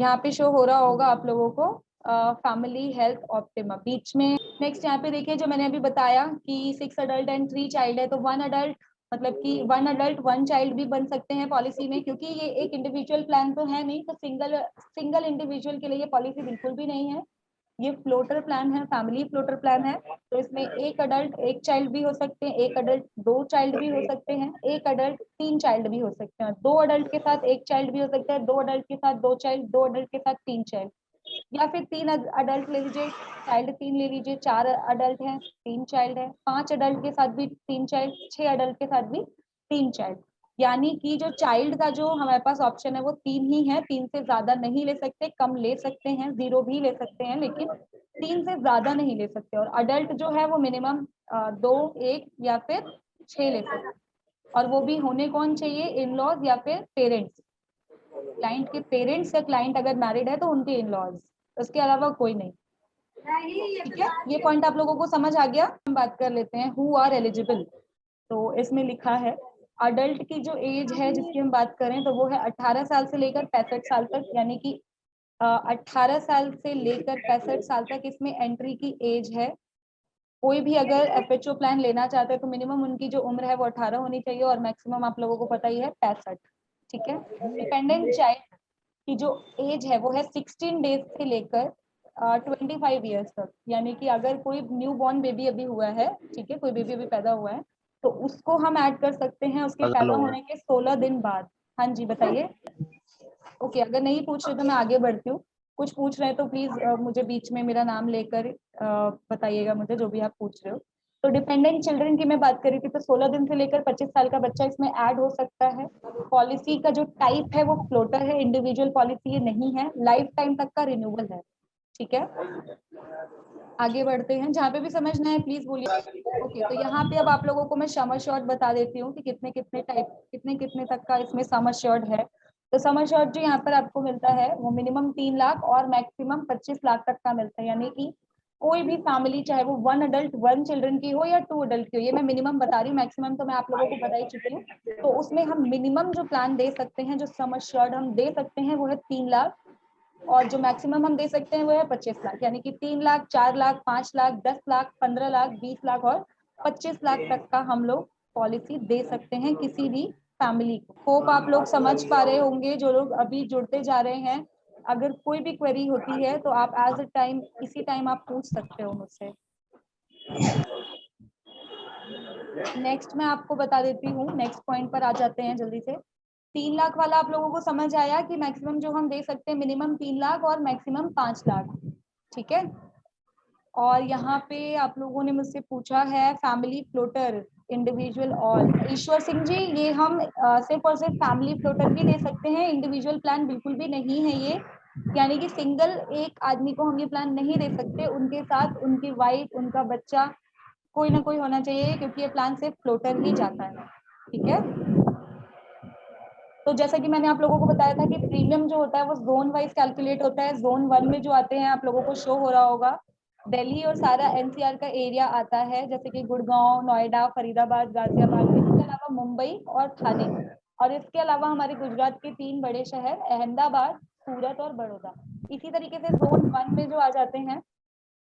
यहाँ पे शो हो रहा होगा आप लोगों को फैमिली हेल्थ ऑप्टिमा बीच में। नेक्स्ट यहाँ पे देखिए जो मैंने अभी बताया कि 6 अडल्ट एंड 3 चाइल्ड है, तो 1 अडल्ट मतलब कि 1 अडल्ट 1 चाइल्ड भी बन सकते हैं पॉलिसी में, क्योंकि ये एक इंडिविजुअल प्लान तो है नहीं, तो सिंगल इंडिविजुअल के लिए ये पॉलिसी बिल्कुल भी नहीं है। ये फ्लोटर प्लान है, फैमिली फ्लोटर प्लान है। तो इसमें 1 अडल्ट 1 चाइल्ड भी हो सकते हैं, 1 अडल्ट 2 चाइल्ड भी हो सकते हैं, 1 अडल्ट 3 चाइल्ड भी हो सकते हैं, 2 अडल्ट के साथ 1 चाइल्ड भी हो सकता है, 2 अडल्ट के साथ 2 चाइल्ड, 2 अडल्ट के साथ 3 चाइल्ड, या फिर 3 अडल्ट ले लीजिए, चाइल्ड 3 ले लीजिए, 4 अडल्ट हैं 3 चाइल्ड है, 5 अडल्ट के साथ भी 3 चाइल्ड, 6 अडल्ट के साथ भी 3 चाइल्ड। यानी कि जो चाइल्ड का जो हमारे पास ऑप्शन है वो 3 ही है, 3 से ज्यादा नहीं ले सकते, कम ले सकते हैं, 0 भी ले सकते हैं, लेकिन 3 से ज्यादा नहीं ले सकते। और अडल्ट जो है वो मिनिमम 2, 1 या फिर 6 ले सकते हैं। और वो भी होने कौन चाहिए, इन लॉज या फिर पेरेंट्स, क्लाइंट के पेरेंट्स, या क्लाइंट अगर मैरिड है तो उनके इन लॉज, उसके अलावा कोई नहीं। ठीक है, ये पॉइंट आप लोगों को समझ आ गया। हम बात कर लेते हैं हु आर एलिजिबल। तो इसमें लिखा है अडल्ट की जो एज है जिसकी हम बात करें तो वो है 18 साल से लेकर 65 साल तक, यानी कि 18 साल से लेकर 65 साल तक इसमें एंट्री की एज है। कोई भी अगर एफएचओ प्लान लेना चाहते हैं तो मिनिमम उनकी जो उम्र है वो 18 होनी चाहिए, और मैक्सिमम आप लोगों को पता ही है 65। ठीक है, डिपेंडेंट चाइल्ड की जो एज है वो है 16 डेज से लेकर 25 ईयर्स तक, यानी कि अगर कोई न्यू बॉर्न बेबी अभी हुआ है, ठीक है, कोई बेबी अभी पैदा हुआ है, तो उसको हम ऐड कर सकते हैं उसके पैदा होने के 16 दिन बाद। हाँ जी बताइए। ओके, अगर नहीं पूछ रहे तो मैं आगे बढ़ती हूँ। कुछ पूछ रहे हैं तो प्लीज मुझे बीच में मेरा नाम लेकर बताइएगा मुझे जो भी आप पूछ रहे हो। तो डिपेंडेंट चिल्ड्रन की मैं बात करी थी, तो 16 दिन से लेकर 25 साल का बच्चा इसमें ऐड हो सकता है। पॉलिसी का जो टाइप है वो फ्लोटर है, इंडिविजुअल पॉलिसी ये नहीं है, लाइफ टाइम तक का रिन्यूअल है। ठीक है, आगे बढ़ते हैं, जहाँ पे भी समझना है प्लीज बोलिए। ओके, तो यहाँ पे अब आप लोगों को मैं सम एश्योर्ड बता देती हूँ कि कितने कितने टाइप, कितने कितने तक का इसमें सम एश्योर्ड है। तो सम एश्योर्ड जो यहाँ पर आपको मिलता है वो मिनिमम 3 लाख और मैक्सिमम 25 लाख तक का मिलता है, यानी कि कोई भी फैमिली चाहे वो 1 अडल्ट 1 चिल्ड्रन की हो या 2 अडल्ट की हो, ये मैं मिनिमम बता रही हूँ, मैक्सिमम तो मैं आप लोगों को बता ही चुकी हूँ। तो उसमें हम मिनिमम जो प्लान दे सकते हैं, जो सम एश्योर्ड हम दे सकते हैं वो है 3 लाख, और जो मैक्सिमम हम दे सकते हैं वो है 25 लाख, यानी कि 3 लाख, 4 लाख, 5 लाख, 10 लाख, 15 लाख, 20 लाख और 25 लाख तक का हम लोग पॉलिसी दे सकते हैं किसी भी फैमिली को। होप आप लोग समझ पा रहे होंगे, जो लोग अभी जुड़ते जा रहे हैं। अगर कोई भी क्वेरी होती है तो आप एज अ टाइम इसी टाइम आप पूछ सकते हो मुझसे। नेक्स्ट मैं आपको बता देती हूँ, नेक्स्ट पॉइंट पर आ जाते हैं जल्दी से। 3 लाख वाला आप लोगों को समझ आया कि मैक्सिमम जो हम दे सकते हैं मिनिमम 3 लाख और मैक्सिमम 5 लाख। ठीक है, और यहाँ पे आप लोगों ने मुझसे पूछा है family floater individual all. Ishwar Singh ji, ये हम सिर्फ और सिर्फ फैमिली फ्लोटर भी दे सकते हैं, इंडिविजुअल प्लान बिल्कुल भी नहीं है ये। यानी कि सिंगल एक आदमी को हम ये प्लान नहीं दे सकते, उनके साथ उनकी वाइफ, उनका बच्चा, कोई ना कोई होना चाहिए, क्योंकि ये प्लान सिर्फ फ्लोटर ही जाता है। ठीक है, तो जैसा कि मैंने आप लोगों को बताया था कि प्रीमियम जो होता है वो जोन वाइज कैलकुलेट होता है। जोन 1 में जो आते हैं आप लोगों को शो हो रहा होगा, दिल्ली और सारा एनसीआर का एरिया आता है, जैसे कि गुड़गांव, नोएडा, फरीदाबाद, गाजियाबाद, इसके अलावा मुंबई और थाने, और इसके अलावा हमारे गुजरात के 3 बड़े शहर अहमदाबाद, सूरत और बड़ौदा। इसी तरीके से जोन 1 में जो आ जाते हैं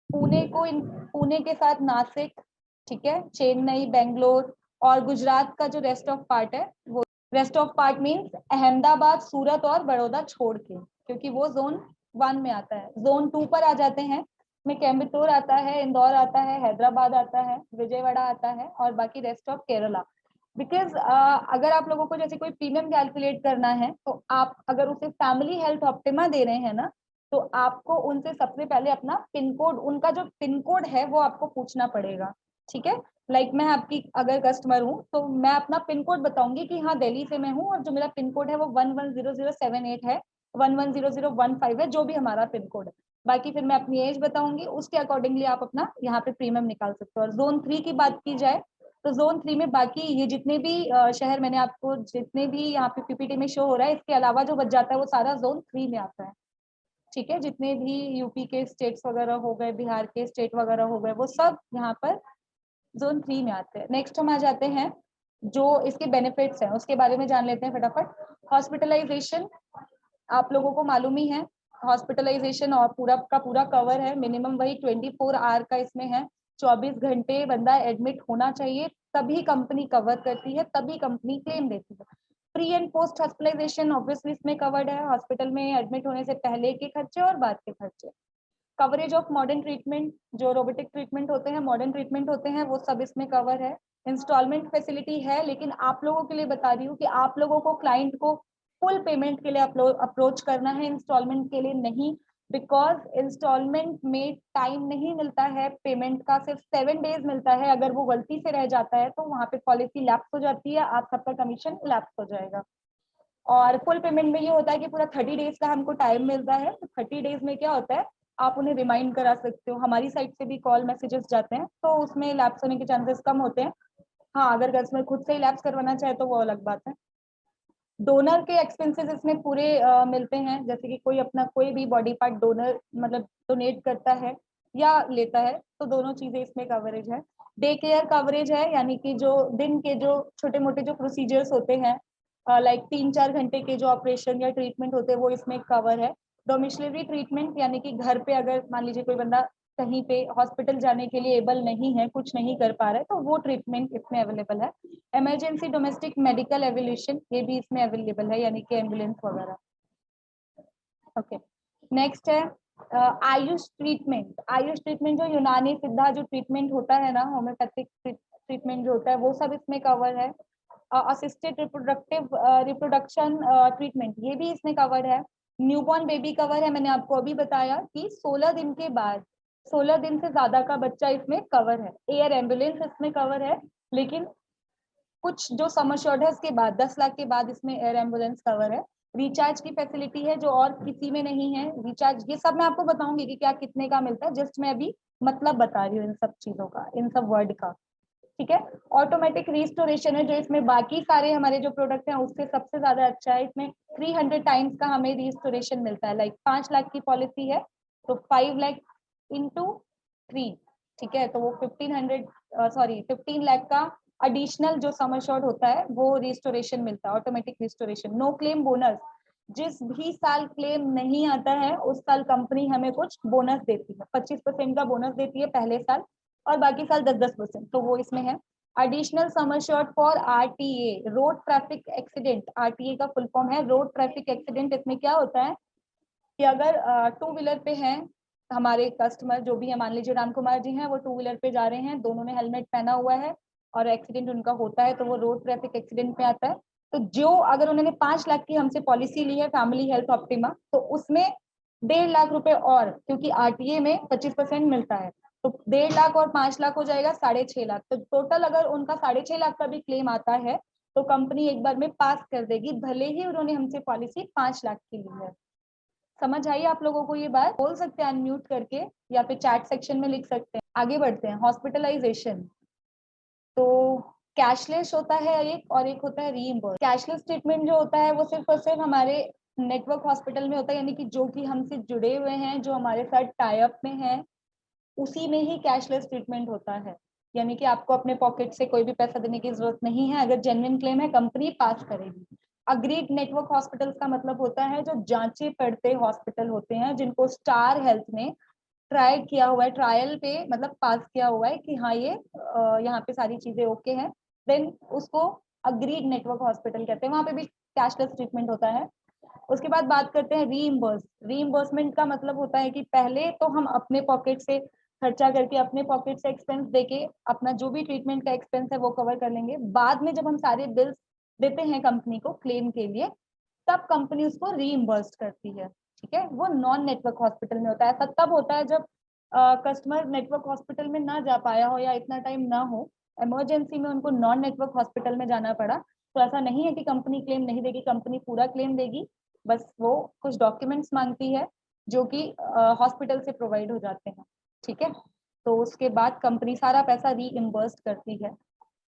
पुणे के साथ नासिक, ठीक है, चेन्नई, बेंगलोर, और गुजरात का जो रेस्ट ऑफ पार्ट है वो, rest of part means Ahmedabad, Surat और बड़ौदा छोड़ के, क्योंकि वो जोन 1 में आता है। जोन 2 पर आ जाते हैं, में कोयम्बटूर आता है, इंदौर आता है, हैदराबाद आता है, विजयवाड़ा आता है, और बाकी रेस्ट ऑफ केरला। बिकॉज अगर आप लोगों को जैसे कोई प्रीमियम कैलकुलेट करना है तो आप अगर उसे फैमिली हेल्थ ऑप्टिमा दे रहे हैं ना, तो आपको उनसे सबसे पहले अपना पिन कोड, उनका जो पिन कोड है वो आपको पूछना पड़ेगा। ठीक है, मैं आपकी अगर कस्टमर हूँ तो मैं अपना पिन कोड बताऊंगी कि हाँ दिल्ली से मैं हूँ, और जो मेरा पिन कोड है वो 110078 है, 110015 है, जो भी हमारा पिन कोड है। बाकी फिर मैं अपनी एज बताऊंगी, उसके अकॉर्डिंगली आप अपना यहाँ पे प्रीमियम निकाल सकते हो। और जोन 3 की बात की जाए तो जोन 3 में बाकी ये जितने भी शहर मैंने आपको, जितने भी यहाँ पे पीपीटी में शो हो रहा है, इसके अलावा जो बच जाता है वो सारा जोन 3 में आता है। ठीक है, जितने भी यूपी के स्टेट्स वगैरह हो गए, बिहार के स्टेट वगैरह हो गए, वो सब यहाँ पर जोन 3 में आते हैं। नेक्स्ट हम आ जाते हैं जो इसके बेनिफिट्स हैं उसके बारे में जान लेते हैं फटाफट। हॉस्पिटलाइजेशन आप लोगों को मालूम ही है, हॉस्पिटलाइजेशन और पूरा का पूरा कवर है। मिनिमम वही 24 आवर का इसमें है, 24 घंटे बंदा एडमिट होना चाहिए, तभी कंपनी कवर करती है, तभी कंपनी क्लेम देती है। Pre and post hospitalization obviously इसमें कवर्ड है, हॉस्पिटल में एडमिट होने से पहले के खर्चे और बाद के खर्चे। कवरेज ऑफ मॉडर्न ट्रीटमेंट, जो रोबोटिक ट्रीटमेंट होते हैं, मॉडर्न ट्रीटमेंट होते हैं, वो सब इसमें कवर है। इंस्टॉलमेंट फैसिलिटी है, लेकिन आप लोगों के लिए बता रही हूँ कि आप लोगों को क्लाइंट को फुल पेमेंट के लिए अप्रोच करना है, इंस्टॉलमेंट के लिए नहीं, बिकॉज इंस्टॉलमेंट में टाइम नहीं मिलता है पेमेंट का, सिर्फ 7 डेज मिलता है। अगर वो गलती से रह जाता है तो वहां पे पॉलिसी लैप्स हो जाती है, आप सबका कमीशन लैप्स हो जाएगा। और फुल पेमेंट में ये होता है कि पूरा 30 डेज का हमको टाइम मिलता है, तो 30 डेज में क्या होता है, आप उन्हें रिमाइंड करा सकते हो, हमारी साइड से भी कॉल मैसेजेस जाते हैं, तो उसमें लैप्स होने के चांसेस कम होते हैं। हाँ, अगर कस्टमर खुद से ही लैप्स करवाना चाहे तो वो अलग बात है। डोनर के एक्सपेंसेस इसमें पूरे मिलते हैं, जैसे कि कोई अपना कोई भी बॉडी पार्ट डोनर मतलब डोनेट करता है या लेता है, तो दोनों चीजें इसमें कवरेज है। डे केयर कवरेज है, यानी कि जो दिन के जो छोटे मोटे जो प्रोसीजर्स होते हैं, लाइक 3-4 घंटे के जो ऑपरेशन या ट्रीटमेंट होते हैं, वो इसमें कवर है। डोमिशनरी ट्रीटमेंट, यानी कि घर पे अगर मान लीजिए कोई बंदा कहीं पे हॉस्पिटल जाने के लिए एबल नहीं है, कुछ नहीं कर पा रहा है, तो वो ट्रीटमेंट इसमें अवेलेबल है। इमरजेंसी डोमेस्टिक मेडिकल एवोल्यूशन, ये भी इसमें अवेलेबल है, यानी कि एम्बुलेंस वगैरह। ओके, नेक्स्ट है आयुष ट्रीटमेंट। आयुष ट्रीटमेंट जो यूनानी सिद्धा जो ट्रीटमेंट होता है ना, होम्योपैथिक ट्रीटमेंट जो होता है, वो सब इसमें कवर है। असिस्टेड रिप्रोडक्शन ट्रीटमेंट, ये भी इसमें कवर है। न्यूबॉर्न बेबी कवर है, मैंने आपको अभी बताया कि 16 दिन के बाद, 16 दिन से ज्यादा का बच्चा इसमें कवर है। एयर एम्बुलेंस इसमें कवर है, लेकिन कुछ जो सम अश्योर्ड है उसके बाद 10 लाख के बाद इसमें एयर एम्बुलेंस कवर है। रिचार्ज की फैसिलिटी है जो और किसी में नहीं है। रिचार्ज ये सब मैं आपको बताऊंगी कि क्या कितने का मिलता है, जस्ट मैं अभी मतलब बता रही हूँ इन सब चीजों का, इन सब वर्ड का, ठीक है। ऑटोमेटिक रिस्टोरेशन है, जो इसमें बाकी सारे हमारे जो प्रोडक्ट हैं उससे सबसे ज्यादा अच्छा है। इसमें 300 टाइम्स का हमें रिस्टोरेशन मिलता है। लाइक 5 लाख की पॉलिसी है तो 5 लाख इंटू 3, ठीक है, तो वो 15 लाख का एडिशनल जो सम अश्योर्ड होता है वो रिस्टोरेशन मिलता है, automatic restoration. No claim bonus, जिस भी साल क्लेम नहीं आता है उस साल कंपनी हमें कुछ बोनस देती है, 25% का बोनस देती है पहले साल, और बाकी साल 10-10%, तो वो इसमें है। Additional sum assured for RTA, road traffic accident. RTA का फुल फॉर्म है रोड ट्रैफिक एक्सीडेंट। इसमें क्या होता है कि अगर 2 व्हीलर पे हैं हमारे कस्टमर, जो भी है, मान लीजिए राम कुमार जी हैं, वो 2 व्हीलर पे जा रहे हैं, दोनों ने हेलमेट पहना हुआ है और एक्सीडेंट उनका होता है, तो वो रोड ट्रैफिक एक्सीडेंट में आता है। तो जो अगर उन्होंने 5 लाख की हमसे पॉलिसी ली है फैमिली हेल्थ ऑप्टिमा, तो उसमें 1.5 लाख रुपए और, क्योंकि आरटीए में 25% मिलता है, तो 1.5 लाख और 5 लाख हो जाएगा 6.5 लाख। तो टोटल अगर उनका 6.5 लाख का भी क्लेम आता है तो कंपनी एक बार में पास कर देगी, भले ही उन्होंने हमसे पॉलिसी 5 लाख की ली है। समझ आई आप लोगों को ये बात? बोल सकते हैं अनम्यूट करके या फिर चैट सेक्शन में लिख सकते हैं। आगे बढ़ते हैं। हॉस्पिटलाइजेशन तो कैशलेस होता है एक, और एक होता है रीइंबर्स। कैशलेस ट्रीटमेंट जो होता है वो सिर्फ और सिर्फ हमारे नेटवर्क हॉस्पिटल में होता है, यानी कि जो कि हमसे जुड़े हुए हैं, जो हमारे साथ टाई अप में है, उसी में ही कैशलेस ट्रीटमेंट होता है। यानी कि आपको अपने पॉकेट से कोई भी पैसा देने की जरूरत नहीं है, अगर जेन्युइन क्लेम है कंपनी पास करेगी। अग्रीड नेटवर्क हॉस्पिटल्स का मतलब होता है जो जांचे पड़ते हॉस्पिटल होते हैं, जिनको स्टार हेल्थ ने ट्राई किया हुआ है, ट्रायल पे मतलब पास किया हुआ है कि हाँ ये यहाँ पे सारी चीजें ओके हैं, देन उसको अग्रीड नेटवर्क हॉस्पिटल कहते हैं, वहां पे भी कैशलेस ट्रीटमेंट होता है। उसके बाद बात करते हैं रीइंबर्समेंट का मतलब होता है कि पहले तो हम अपने पॉकेट से खर्चा करके, अपने पॉकेट से एक्सपेंस देके अपना जो भी ट्रीटमेंट का एक्सपेंस है वो कवर कर लेंगे। बाद में जब हम सारे बिल्स देते हैं कंपनी को क्लेम के लिए, तब कंपनी उसको रीइंबर्स करती है, ठीक है। वो नॉन नेटवर्क हॉस्पिटल में होता है। ऐसा तब होता है जब कस्टमर नेटवर्क हॉस्पिटल में ना जा पाया हो या इतना टाइम ना हो, इमरजेंसी में उनको नॉन नेटवर्क हॉस्पिटल में जाना पड़ा, तो ऐसा नहीं है कि कंपनी क्लेम नहीं देगी, कंपनी पूरा क्लेम देगी, बस वो कुछ डॉक्यूमेंट्स मांगती है जो कि हॉस्पिटल से प्रोवाइड हो जाते हैं, ठीक है। तो उसके बाद कंपनी सारा पैसा रीइंबर्स करती है।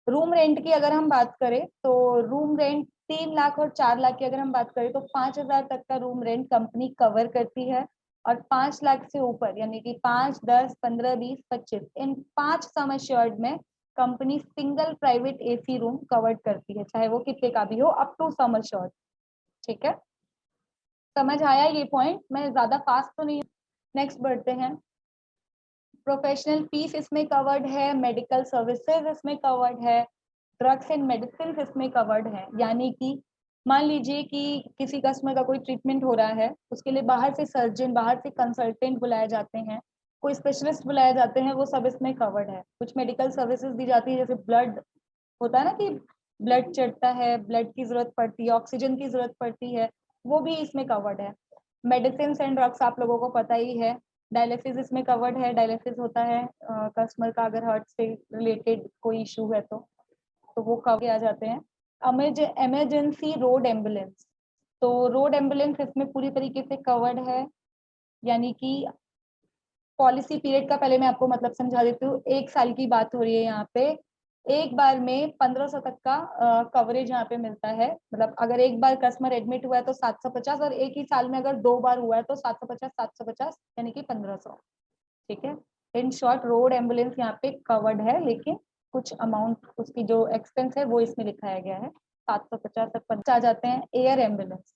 रूम रेंट की अगर हम बात करें तो रूम रेंट 3 लाख और 4 लाख की अगर हम बात करें तो 5,000 तक का रूम रेंट कंपनी कवर करती है। और 5 लाख से ऊपर यानी कि 5, 10, 15, 20, 25, इन 5 सम एश्योर्ड में company single private AC room cover करती है, चाहे वो कितने का भी हो, अप टू सम एश्योर्ड, ठीक है। समझ आया ये पॉइंट? मैं ज्यादा फास्ट तो नहीं। नेक्स्ट बढ़ते हैं। प्रोफेशनल फीस इसमें कवर्ड है, मेडिकल सर्विसेज इसमें कवर्ड है, ड्रग्स एंड मेडिसिन इसमें कवर्ड है। यानी कि मान लीजिए कि किसी कस्टमर का कोई ट्रीटमेंट हो रहा है, उसके लिए बाहर से सर्जन, बाहर से कंसल्टेंट बुलाए जाते हैं, कोई स्पेशलिस्ट बुलाए जाते हैं, वो सब इसमें कवर्ड है। कुछ मेडिकल सर्विसेज दी जाती है, जैसे ब्लड होता है ना कि ब्लड चढ़ता है, ब्लड की जरूरत पड़ती है, ऑक्सीजन की जरूरत पड़ती है, वो भी इसमें कवर्ड है। मेडिसिन एंड ड्रग्स आप लोगों को पता ही है। डायलिसिस इसमें कवर्ड है। डायलिसिस होता है कस्टमर का अगर हार्ट से रिलेटेड कोई इशू है तो वो कवर किया जाते हैं। इमरजेंसी रोड एम्बुलेंस, तो रोड एम्बुलेंस इसमें पूरी तरीके से कवर्ड है। यानी कि पॉलिसी पीरियड का पहले मैं आपको मतलब समझा देती हूँ। 1 साल की बात हो रही है यहाँ पे। एक बार में 1500 तक का कवरेज यहाँ पे मिलता है। मतलब अगर एक बार कस्टमर एडमिट हुआ है तो 750, और एक ही साल में अगर 2 बार हुआ है तो 750 750 यानी कि 1500। ठीक है। इन शॉर्ट रोड एम्बुलेंस यहाँ पे कवर्ड है, लेकिन कुछ अमाउंट उसकी जो एक्सपेंस है वो इसमें लिखाया गया है। 750 तक 50 आ जाते हैं। Air ambulance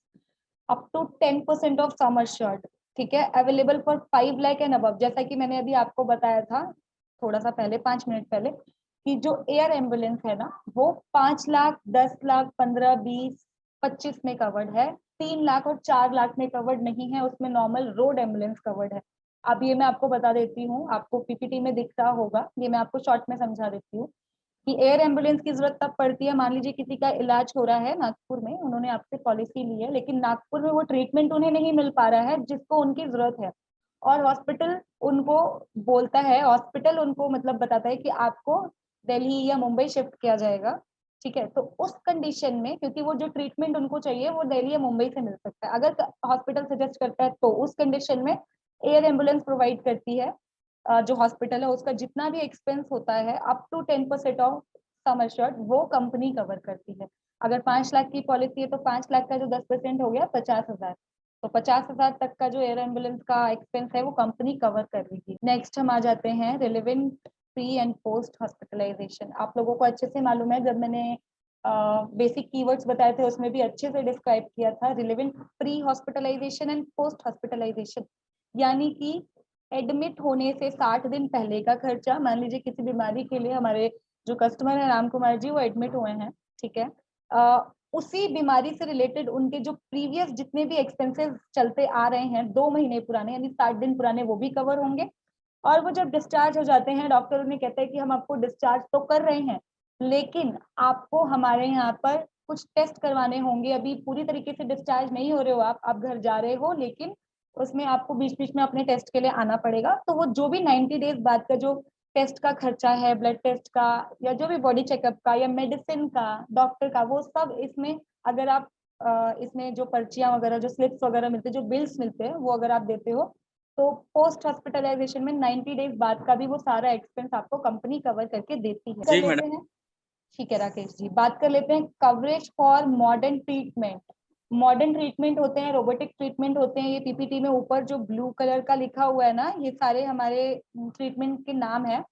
up to 10% of sum assured, ठीक है, available for 5 lakh and above. जैसा कि मैंने अभी आपको बताया था थोड़ा सा पहले, 5 मिनट पहले, कि जो एयर एम्बुलेंस है ना वो 5 लाख, 10 लाख, 15, 20, 25 में कवर्ड है। 3 लाख और 4 लाख में कवर्ड नहीं है, उसमें नॉर्मल रोड एम्बुलेंस कवर्ड है। अब ये मैं आपको बता देती हूँ, आपको पीपीटी में दिख रहा होगा, ये मैं आपको शॉर्ट में समझा देती हूँ कि एयर एम्बुलेंस की जरूरत तब पड़ती है। मान लीजिए किसी का इलाज हो रहा है नागपुर में, उन्होंने आपसे पॉलिसी ली है, लेकिन नागपुर में वो ट्रीटमेंट उन्हें नहीं मिल पा रहा है जिसको उनकी जरूरत है, और हॉस्पिटल उनको बोलता है, हॉस्पिटल उनको मतलब बताता है कि आपको दिल्ली या मुंबई शिफ्ट किया जाएगा। ठीक है, तो उस कंडीशन में, क्योंकि वो जो ट्रीटमेंट उनको चाहिए वो दिल्ली या मुंबई से मिल सकता है, अगर हॉस्पिटल सजेस्ट करता है तो उस कंडीशन में एयर एम्बुलेंस प्रोवाइड करती है। जो हॉस्पिटल है उसका जितना भी एक्सपेंस होता है up to 10% of sum assured वो कंपनी कवर करती है। अगर 5 लाख की पॉलिसी है तो 5 लाख का जो 10% हो गया 50,000, तो 50,000 तक का जो एयर एम्बुलेंस का एक्सपेंस है वो कंपनी कवर कर रही है। नेक्स्ट हम आ जाते हैं relevant pre and post hospitalization. आप लोगों को अच्छे से मालूम है, जब मैंने बेसिक कीवर्ड्स बताए थे उसमें भी अच्छे से डिस्क्राइब किया था। Relevant pre hospitalization and post hospitalization, यानी कि एडमिट होने से 60 दिन पहले का खर्चा। मान लीजिए किसी बीमारी के लिए हमारे जो कस्टमर है राम कुमार जी, वो एडमिट हुए हैं, ठीक है, उसी बीमारी से रिलेटेड उनके जो प्रीवियस जितने भी एक्सपेंसेस चलते आ रहे हैं 2 महीने पुराने यानी 60 दिन पुराने, वो भी कवर होंगे। और वो जब डिस्चार्ज हो जाते हैं, डॉक्टर उन्हें कहता है कि हम आपको डिस्चार्ज तो कर रहे हैं, लेकिन आपको हमारे यहाँ पर कुछ टेस्ट करवाने होंगे। अभी पूरी तरीके से डिस्चार्ज नहीं हो रहे हो आप घर जा रहे हो, लेकिन उसमें आपको बीच बीच में अपने टेस्ट के लिए आना पड़ेगा। तो वो जो भी 90 डेज बाद का जो टेस्ट का खर्चा है, ब्लड टेस्ट का या जो भी बॉडी चेकअप का या मेडिसिन का, डॉक्टर का, वो सब इसमें, अगर आप इसमें जो पर्चियां वगैरह, जो स्लिप्स वगैरह मिलते हैं, जो बिल्स मिलते हैं, वो अगर आप देते हो तो पोस्ट हॉस्पिटलाइजेशन में 90 डेज बाद का भी वो सारा एक्सपेंस आपको कंपनी कवर करके देती है। कर लेते हैं। ठीक है राकेश जी, बात कर लेते हैं coverage for modern treatment. Modern treatment होते हैं, रोबोटिक ट्रीटमेंट होते हैं। ये पीपीटी में ऊपर जो ब्लू कलर का लिखा हुआ है ना, ये सारे हमारे ट्रीटमेंट के नाम है।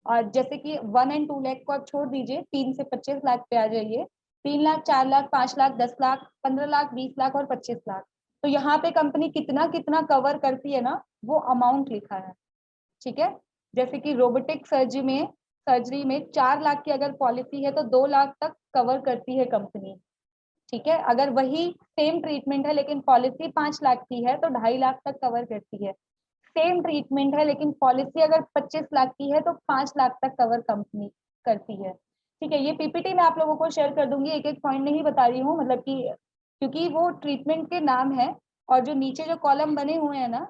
और जैसे कि 1 एंड 2 लाख को आप छोड़ दीजिए, 3 से 25 लाख पे आ जाइए। 3 लाख, 4 लाख, 5 लाख, 10 लाख, 15 लाख, 20 लाख और 25 लाख। तो यहाँ पे कंपनी कितना कितना कवर करती है ना, वो अमाउंट लिखा है। ठीक है, जैसे कि रोबोटिक सर्जरी में 4 लाख की अगर पॉलिसी है तो 2 लाख तक कवर करती है कंपनी। ठीक है, अगर वही सेम ट्रीटमेंट है लेकिन पॉलिसी 5 लाख की है तो 2.5 लाख तक कवर करती है। सेम ट्रीटमेंट है लेकिन पॉलिसी अगर 25 लाख की है तो 5 लाख तक कवर कंपनी करती है। ठीक है, ये पीपीटी मैं आप लोगों को शेयर कर दूंगी, एक एक पॉइंट नहीं बता रही हूँ, मतलब कि क्योंकि वो ट्रीटमेंट के नाम है, और जो नीचे जो कॉलम बने हुए हैं ना,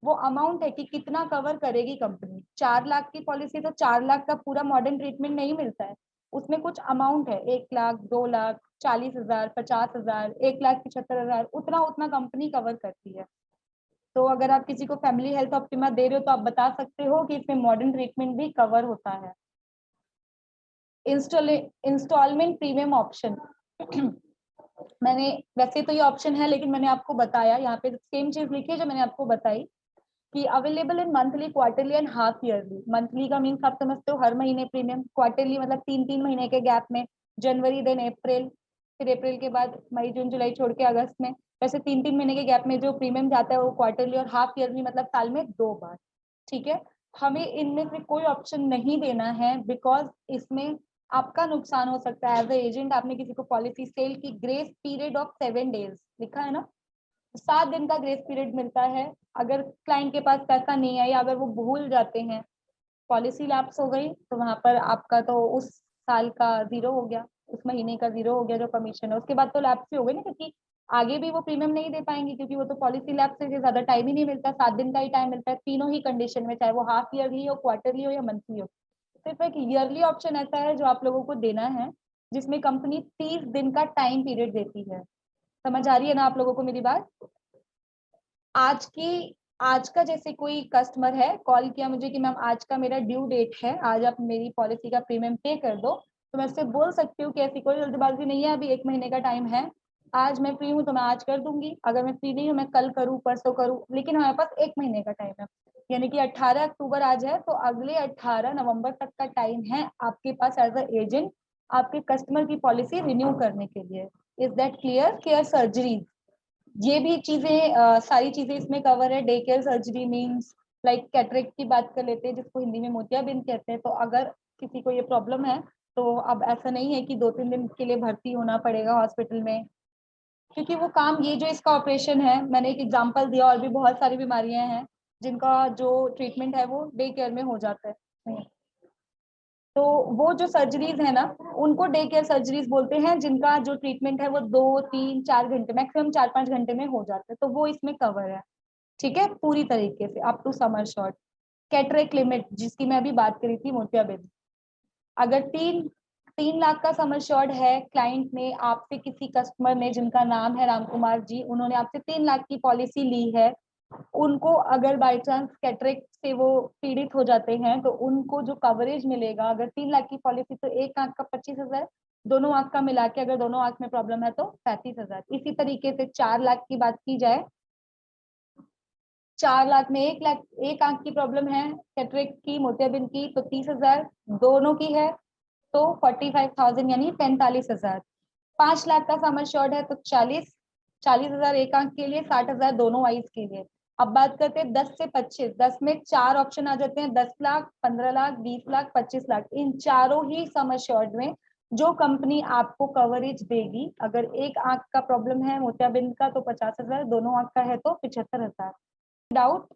वो अमाउंट है कि कितना कवर करेगी कंपनी। 4 लाख की पॉलिसी तो 4 लाख का पूरा मॉडर्न ट्रीटमेंट नहीं मिलता है, उसमें कुछ अमाउंट है, 1 लाख, 2 लाख, 40,000, 50,000, 1,75,000, उतना उतना कंपनी कवर करती है। तो अगर आप किसी को फैमिली हेल्थ ऑप्टिमा दे रहे हो तो आप बता सकते हो कि इसमें मॉडर्न ट्रीटमेंट भी कवर होता है। इंस्टॉलमेंट प्रीमियम ऑप्शन मैंने, वैसे तो ये ऑप्शन है लेकिन मैंने आपको बताया, यहाँ पे सेम चीज लिखी है जो मैंने आपको बताई कि available in monthly, quarterly and half yearly. Monthly का मीन्स आप समझते हो हर महीने प्रीमियम, क्वार्टरली मतलब 3-3 महीने के गैप में, जनवरी देन अप्रैल, फिर अप्रैल के बाद मई जून जुलाई छोड़ के अगस्त में, वैसे 3-3 महीने के गैप में जो प्रीमियम जाता है वो क्वार्टरली और हाफ ईयरली, मतलब साल में 2 बार। ठीक है, हमें इनमें से कोई ऑप्शन नहीं देना है, बिकॉज इसमें आपका नुकसान हो सकता है। एज ए एजेंट आपने किसी को पॉलिसी सेल की, ग्रेस पीरियड ऑफ 7 डेज लिखा है ना, 7 दिन का ग्रेस पीरियड मिलता है। अगर क्लाइंट के पास पैसा नहीं है या अगर वो भूल जाते हैं, पॉलिसी लैप्स हो गई, तो वहां पर आपका तो उस साल का जीरो हो गया, उस महीने का जीरो हो गया जो कमीशन है। उसके बाद तो लैप्स ही हो गई ना, क्योंकि आगे भी वो प्रीमियम नहीं दे पाएंगे, क्योंकि वो तो पॉलिसी लैप्स से ज्यादा टाइम ही नहीं मिलता, 7 दिन का ही टाइम मिलता है तीनों ही कंडीशन में, चाहे वो हाफ ईयरली हो, क्वार्टरली हो या मंथली हो। सिर्फ एक ईयरली ऑप्शन ऐसा है जो आप लोगों को देना है, जिसमें कंपनी 30 दिन का टाइम पीरियड देती है। समझ आ रही है ना आप लोगों को मेरी बात? आज का जैसे कोई कस्टमर है, कॉल किया मुझे कि मैम आज का मेरा ड्यू डेट है, आज आप मेरी पॉलिसी का प्रीमियम पे कर दो, तो मैं उससे बोल सकती हूँ कि ऐसी कोई जल्दबाजी नहीं है, अभी 1 महीने का टाइम है, आज मैं फ्री हूँ तो मैं आज कर दूंगी, अगर मैं फ्री नहीं हूँ मैं कल करूँ, परसों करूँ, लेकिन हमारे पास 1 महीने का टाइम है। यानी कि 18 अक्टूबर आज है, तो अगले 18 नवंबर तक का टाइम है आपके पास एज अ एजेंट आपके कस्टमर की पॉलिसी रिन्यू करने के लिए। Is that clear? Care surgery, ये भी चीजें सारी चीजें इसमें कवर है। Day care surgery means like cataract की बात कर लेते हैं, जिसको हिंदी में मोतियाबिंद कहते हैं। तो अगर किसी को ये प्रॉब्लम है, तो अब ऐसा नहीं है कि 2-3 दिन के लिए भर्ती होना पड़ेगा हॉस्पिटल में, क्योंकि वो काम, ये जो इसका ऑपरेशन है, मैंने एक एग्जांपल दिया, और भी बहुत सारी बीमारियां हैं जिनका जो ट्रीटमेंट है वो डे केयर में हो जाता है। तो वो जो सर्जरीज है ना, उनको डे केयर सर्जरीज बोलते हैं, जिनका जो ट्रीटमेंट है वो 2-3-4 घंटे, मैक्सिमम 4-5 घंटे में हो जाता है, तो वो इसमें कवर है। ठीक है, पूरी तरीके से up to sum assured. Cataract limit जिसकी मैं अभी बात करी थी, मोतियाबिंद, अगर 3 लाख का समर शॉट है, क्लाइंट ने आपसे, किसी कस्टमर ने जिनका नाम है राम कुमार जी, उन्होंने आपसे 3 लाख की पॉलिसी ली है, उनको अगर बाई चांस कैटरेक्ट से वो पीड़ित हो जाते हैं, तो उनको जो कवरेज मिलेगा, अगर 3 लाख की पॉलिसी, तो एक आंख का 25,000, दोनों आंख का मिला के अगर दोनों आंख में प्रॉब्लम है तो 35,000। इसी तरीके से 4 लाख की बात की जाए, 4 लाख में 1 लाख, एक आंख की प्रॉब्लम है कैटरेक्ट की, मोतियाबिंद की, तो 30,000, दोनों की है तो 45,000 यानी 45,000। 5 लाख का सम एश्योर्ड है तो 40,000 एक आंख के लिए, 60,000 दोनों आईज के लिए। अब बात करते हैं 10 से 25, 10 में 4 ऑप्शन आ जाते हैं, 10 लाख, 15 लाख, 20 लाख, 25 लाख। इन चारों ही सम एश्योर्ड में जो कंपनी आपको कवरेज देगी, अगर एक आंख का प्रॉब्लम है मोतियाबिंद का तो 50,000, दोनों आंख का है तो 75,000। डाउट?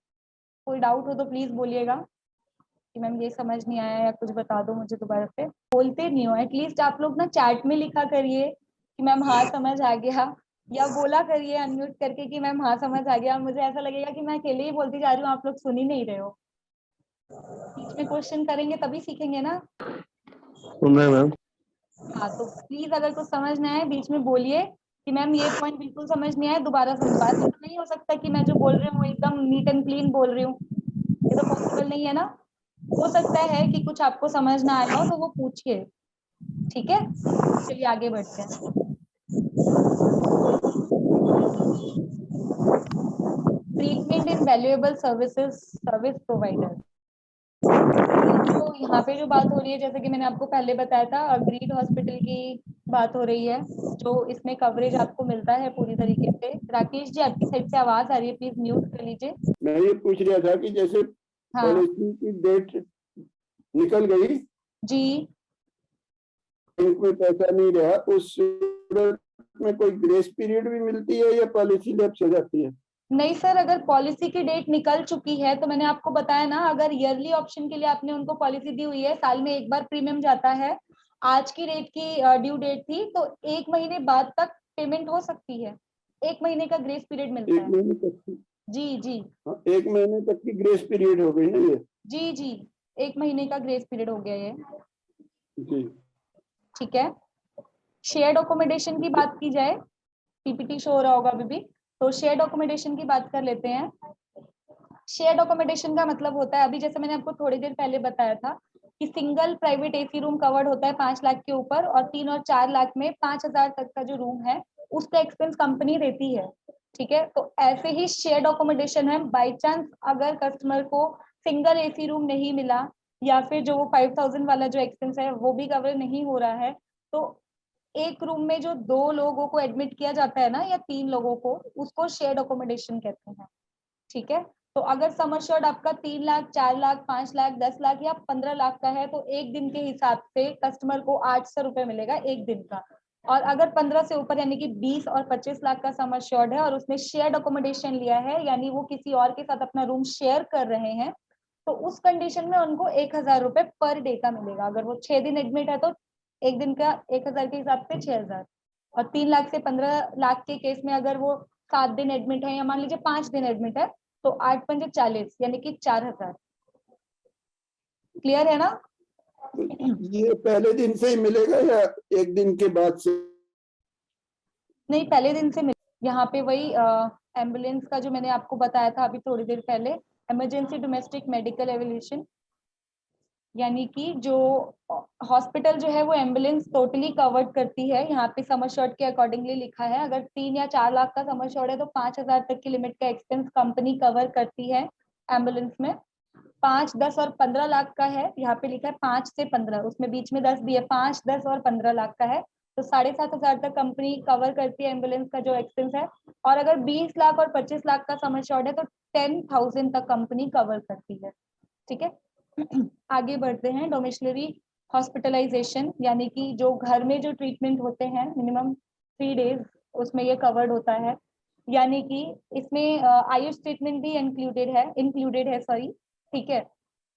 कोई डाउट हो तो प्लीज बोलिएगा कि मैम ये समझ नहीं आया, या कुछ बता दो मुझे दोबारा से। बोलते नहीं हो, एटलीस्ट आप लोग ना चैट में लिखा करिए कि मैम हाँ समझ आ गया, या बोला करिए अनम्यूट करके कि मैम हाँ समझ आ गया। मुझे ऐसा लगेगा कि मैं अकेले ही बोलती जा रही हूँ, आप लोग सुन ही नहीं रहे हो। बीच में क्वेश्चन करेंगे तभी सीखेंगे ना। सुन रहे मैम? हाँ, तो प्लीज अगर कुछ समझ ना आए बीच में बोलिए कि मैम ये पॉइंट बिल्कुल समझ नहीं आया, दोबारा समझा। ऐसा तो नहीं हो सकता कि मैं जो बोल रही हूँ एकदम नीट एंड क्लीन बोल रही हूँ, ये तो पॉसिबल नहीं है ना। हो सकता है कि कुछ आपको समझ ना आया हो, तो वो पूछिए। ठीक है, चलिए आगे बढ़ते हैं। ट्रीटमेंट इन वैल्यूएबल सर्विसेज सर्विस प्रोवाइडर, तो यहाँ पे जो बात हो रही है, जैसे कि मैंने आपको पहले बताया था, अग्रीड हॉस्पिटल की बात हो रही है, जो इसमें कवरेज आपको मिलता है पूरी तरीके से। राकेश जी, आपकी साइड से आवाज आ रही है, प्लीज म्यूट कर लीजिए। मैं ये पूछ रहा था कि जैसे हाँ पॉलिसी की डेट निकल गई, जी, बैंक में पैसा नहीं रहा, उस सूरत में कोई ग्रेस पीरियड भी मिलती है या पॉलिसी लैप्स हो जाती है? नहीं सर, अगर पॉलिसी की डेट निकल चुकी है तो मैंने आपको बताया ना, अगर ईयरली ऑप्शन के लिए आपने उनको पॉलिसी दी हुई है, साल में एक बार प्रीमियम जाता है, आज की डेट की ड्यू डेट थी, तो 1 महीने बाद तक पेमेंट हो सकती है। 1 महीने का ग्रेस पीरियड मिलता एक है। महीने तक की? जी जी, हाँ, 1 महीने तक की ग्रेस पीरियड हो गई ना ये? जी जी, 1 महीने का ग्रेस पीरियड हो गया ये। जी। ठीक है, शेयर्ड अकोमोडेशन की बात की जाए, पीपीटी शो हो रहा होगा अभी भी, तो शेयर्ड अकोमोडेशन की बात कर लेते हैं। शेयर्ड अकोमोडेशन का मतलब होता है, अभी जैसे मैंने आपको थोड़ी देर पहले बताया था, कि single private AC room covered होता है 5 लाख के ऊपर, और 3 और 4 लाख में 5,000 तक का जो रूम है उसका एक्सपेंस कंपनी देती है। ठीक है, तो ऐसे ही शेयर्ड अकोमोडेशन है, बाई चांस अगर कस्टमर को सिंगल एसी रूम नहीं मिला, या फिर जो वो 5,000 वाला जो एक्सपेंस है वो भी कवर नहीं हो रहा है, तो एक रूम में जो 2 लोगों को एडमिट किया जाता है ना, या 3 लोगों को, उसको शेयर्ड अकोमोडेशन कहते हैं। ठीक है, तो अगर सम एश्योर्ड आपका 3 लाख, 4 लाख, 5 लाख, 10 लाख या 15 लाख का है, तो एक दिन के हिसाब से कस्टमर को 800 रुपए मिलेगा एक दिन का। और अगर 15 से ऊपर यानी कि 20 और 25 लाख का सम एश्योर्ड है और उसने शेयर्ड अकोमोडेशन लिया है, यानी वो किसी और के साथ अपना रूम शेयर कर रहे हैं, तो उस कंडीशन में उनको 1000 रुपए पर डे का मिलेगा। अगर वो 6 दिन एडमिट है तो एक दिन का 1000 के हिसाब से 6000। और 3 लाख से 15 लाख के केस में अगर वो 7 दिन एडमिट है, या मान लीजिए 5 दिन एडमिट है, तो 8 पंजे 40 यानी कि 4000। क्लियर है ना? ये पहले दिन से ही मिलेगा या एक दिन के बाद से? नहीं, पहले दिन से मिल। यहाँ पे वही एम्बुलेंस का जो मैंने आपको बताया था अभी थोड़ी देर पहले, इमरजेंसी डोमेस्टिक मेडिकल एवोल्यूशन, यानी कि जो हॉस्पिटल जो है वो एम्बुलेंस टोटली कवर्ड करती है। यहाँ पे सम एश्योर्ड के अकॉर्डिंगली लिखा है, अगर 3 या 4 लाख का सम एश्योर्ड है तो 5000 तक की लिमिट का एक्सपेंस कंपनी कवर करती है एम्बुलेंस में। 5, 10 और 15 लाख का है, यहाँ पे लिखा है 5 से 15, उसमें बीच में 10 भी है, 5, 10 और 15 लाख का है, तो 7500 तक कंपनी कवर करती है एम्बुलेंस का जो एक्सपेंस है। और अगर 20 लाख और 25 लाख का सम एश्योर्ड है तो 10,000 तक कंपनी कवर करती है। ठीक है, आगे बढ़ते हैं। डोमिसलरी हॉस्पिटलाइजेशन, यानी कि जो घर में जो ट्रीटमेंट होते हैं मिनिमम 3 डेज, उसमें ये कवर्ड होता है। यानी कि इसमें आयुष ट्रीटमेंट भी इंक्लूडेड है सॉरी। ठीक है,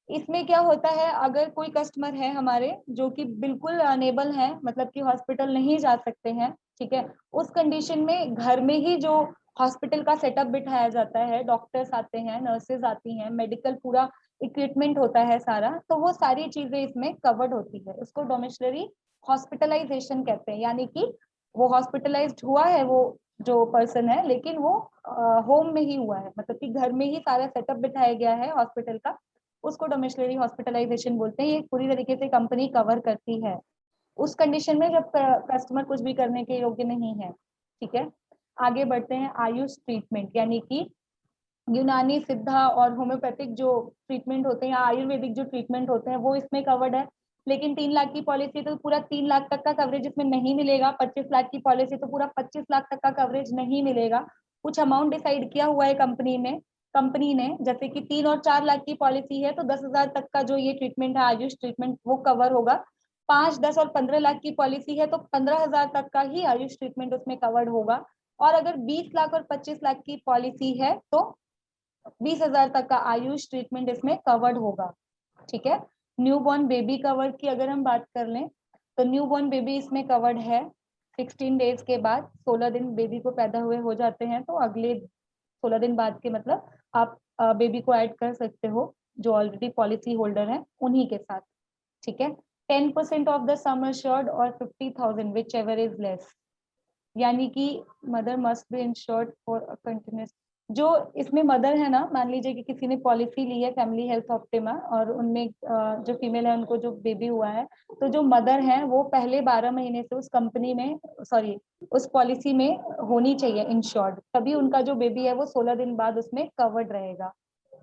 इसमें क्या होता है, अगर कोई कस्टमर है हमारे जो कि बिल्कुल अनेबल है, मतलब कि हॉस्पिटल नहीं जा सकते हैं, ठीक है, उस कंडीशन में घर में ही जो हॉस्पिटल का सेटअप बिठाया जाता है, डॉक्टर्स आते हैं, नर्सेज आती हैं, मेडिकल पूरा इक्विपमेंट होता है सारा, तो वो सारी चीजें इसमें कवर्ड होती है। उसको डोमिसलरी हॉस्पिटलाइजेशन कहते हैं, यानी कि वो हॉस्पिटलाइज्ड हुआ है वो जो पर्सन है, लेकिन वो होम में ही हुआ है, मतलब कि घर में ही सारा सेटअप बिठाया गया है हॉस्पिटल का, उसको डोमिसलरी हॉस्पिटलाइजेशन बोलते हैं। ये पूरी तरीके से कंपनी कवर करती है उस कंडीशन में जब कस्टमर कुछ भी करने के योग्य नहीं है। ठीक है, आगे बढ़ते हैं। आयुष ट्रीटमेंट, यानी कि यूनानी, सिद्धा और होम्योपैथिक जो ट्रीटमेंट होते हैं या आयुर्वेदिक जो ट्रीटमेंट होते हैं वो इसमें कवर्ड है। लेकिन 3 लाख की पॉलिसी तो पूरा 3 लाख तक का कवरेज इसमें नहीं मिलेगा, 25 लाख की पॉलिसी तो पूरा 25 लाख तक का कवरेज नहीं मिलेगा। कुछ अमाउंट डिसाइड किया हुआ है कंपनी ने, जैसे कि 3 और 4 लाख की पॉलिसी है तो 10,000 तक का जो ये ट्रीटमेंट है आयुष ट्रीटमेंट वो कवर होगा। 5, 10 और 15 लाख की पॉलिसी है तो 15,000 तक का ही आयुष ट्रीटमेंट उसमें कवर्ड होगा। और अगर 20 लाख और 25 लाख की पॉलिसी है तो 20,000 तक का आयुष ट्रीटमेंट इसमें कवर्ड होगा। ठीक है, न्यूबॉर्न बेबी कवर की अगर हम बात कर लें तो न्यूबॉर्न बेबी इसमें कवर्ड है। 16 डेज के बाद, 16 दिन बेबी को पैदा हुए हो जाते हैं तो अगले 16 दिन बाद के मतलब आप बेबी को ऐड कर सकते हो जो ऑलरेडी पॉलिसी होल्डर है उन्हीं के साथ। ठीक है, 10% ऑफ द सम एश्योर्ड और 50,000 विच एवर इज लेस, यानी कि mother must be insured for a continuous. जो इसमें मदर है ना, मान लीजिए कि किसी ने पॉलिसी ली है फैमिली हेल्थ ऑप्टिमा और उनमें जो फीमेल है उनको जो बेबी हुआ है, तो जो मदर है वो पहले 12 महीने से उस कंपनी में सॉरी उस पॉलिसी में होनी चाहिए इंश्योर्ड, तभी उनका जो बेबी है वो 16 दिन बाद उसमें कवर्ड रहेगा।